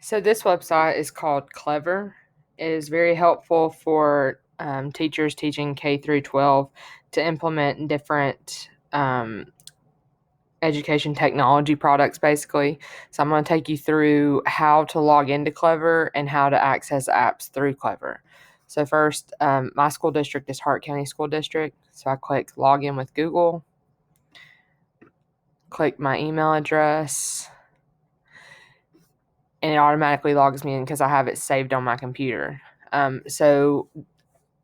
So this website is called Clever. It is very helpful for teachers teaching K through 12 to implement different education technology products, basically. So I'm going to take you through how to log into Clever and how to access apps through Clever. So first, my school district is Hart County School District. So I click Login with Google, click my email address, and it automatically logs me in because I have it saved on my computer. So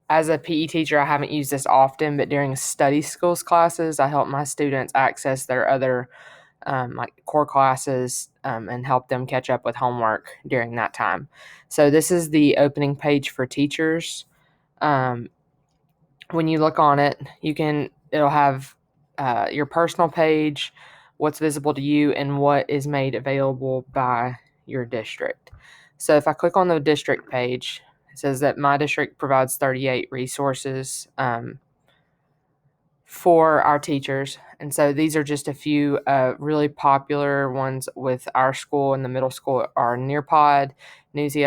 as a PE teacher, I haven't used this often, but during study skills classes, I help my students access their other like core classes and help them catch up with homework during that time. So this is the opening page for teachers. Um, when you look on it, it'll have your personal page, what's visible to you, and what is made available by your district. So if I click on the district page, it says that my district provides 38 resources for our teachers. And so these are just a few really popular ones with our school and the middle school are Nearpod, Newsy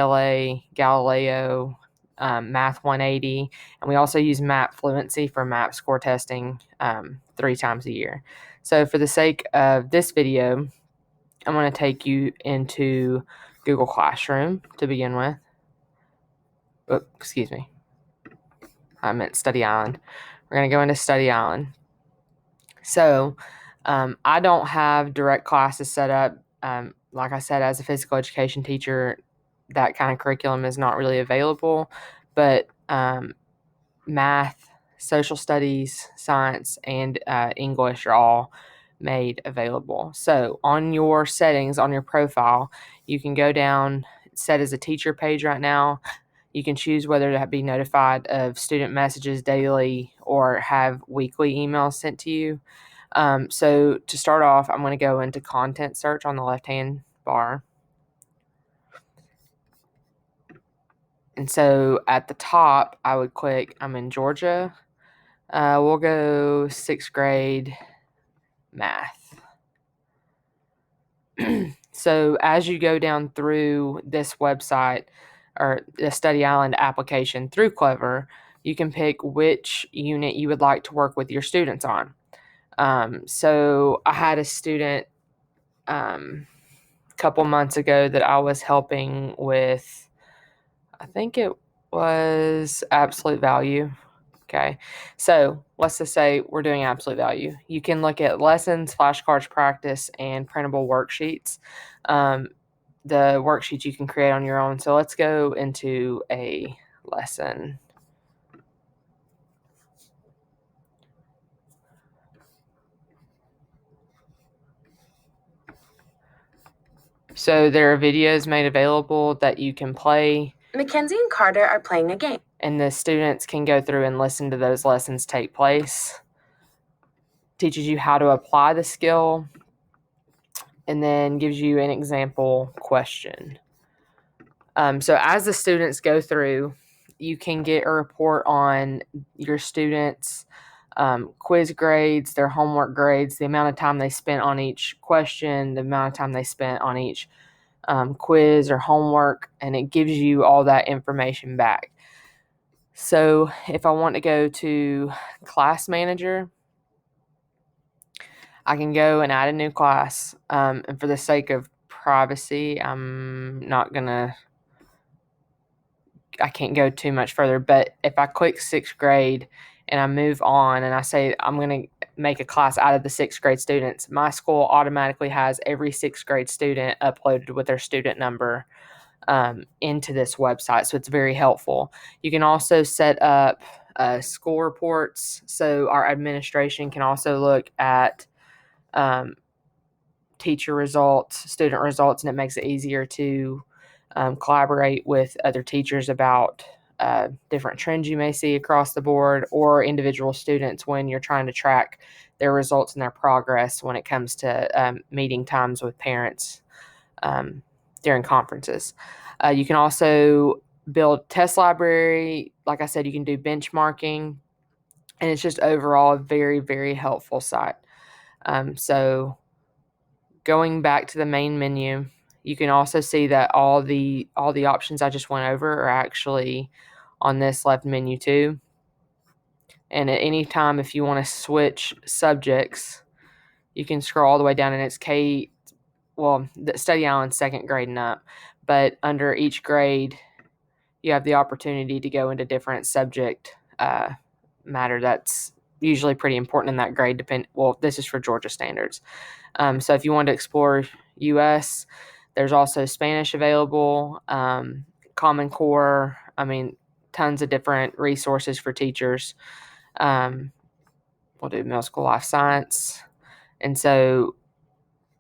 Galileo, Math 180, and we also use Map Fluency for map score testing 3 times a year. So for the sake of this video, I'm going to take you into Google Classroom to begin with. Oh, excuse me. I meant Study Island. We're going to go into Study Island. So I don't have direct classes set up. Like I said, as a physical education teacher, that kind of curriculum is not really available. But math, social studies, science, and English are all made available. So on your settings, on your profile, you can go down, it's set as a teacher page right now. You can choose whether to be notified of student messages daily or have weekly emails sent to you. So to start off, I'm going to go into content search on the left-hand bar. And so at the top, I would click, I'm in Georgia. We'll go 6th grade math. So as you go down through this website or the Study Island application through Clever, you can pick which unit you would like to work with your students on. So I had a student a couple months ago that I was helping with, I think it was absolute value. Okay, so let's just say we're doing absolute value. You can look at lessons, flashcards practice, and printable worksheets. The worksheets you can create on your own. So let's go into a lesson. So there are videos made available that you can play. Mackenzie and Carter are playing a game. And the students can go through and listen to those lessons take place. Teaches you how to apply the skill, and then gives you an example question. So as the students go through, you can get a report on your students' quiz grades, their homework grades, the amount of time they spent on each question, the amount of time they spent on each quiz or homework, and it gives you all that information back. So if I want to go to class manager, I can go and add a new class. And for the sake of privacy, I can't go too much further. But if I click 6th grade and I move on and I say I'm going to make a class out of the 6th grade students, my school automatically has every 6th grade student uploaded with their student number into this website. So it's very helpful. You can also set up school reports. So our administration can also look at teacher results, student results, and it makes it easier to collaborate with other teachers about different trends you may see across the board or individual students when you're trying to track their results and their progress when it comes to meeting times with parents during conferences. You can also build test library. Like I said, you can do benchmarking, and it's just overall a very, very helpful site. So going back to the main menu, You can also see that all the options I just went over are actually on this left menu too. And at any time, if you want to switch subjects, you can scroll all the way down, and it's the Study Island second grade and up. But under each grade, you have the opportunity to go into different subject matter that's usually pretty important in that grade. This is for Georgia standards. So if you want to explore U.S., there's also Spanish available, Common Core. I mean, tons of different resources for teachers. Um, we'll do middle school life science, and so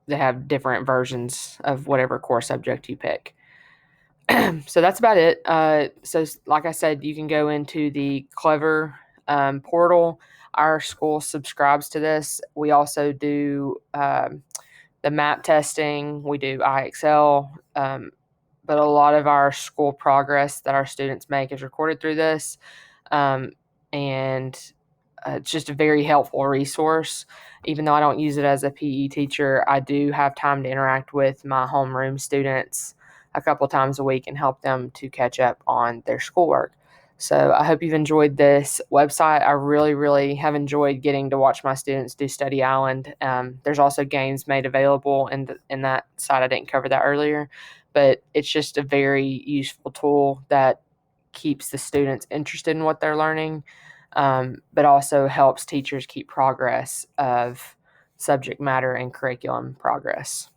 they have different versions of whatever core subject you pick. So that's about it. So, like I said, you can go into the Clever portal. Our school subscribes to this. We also do the map testing. We do IXL, but a lot of our school progress that our students make is recorded through this, and it's just a very helpful resource. Even though I don't use it as a PE teacher, I do have time to interact with my homeroom students a couple times a week and help them to catch up on their schoolwork. So I hope you've enjoyed this website. I really, really have enjoyed getting to watch my students do Study Island. There's also games made available in that site. I didn't cover that earlier, but it's just a very useful tool that keeps the students interested in what they're learning, but also helps teachers keep progress of subject matter and curriculum progress.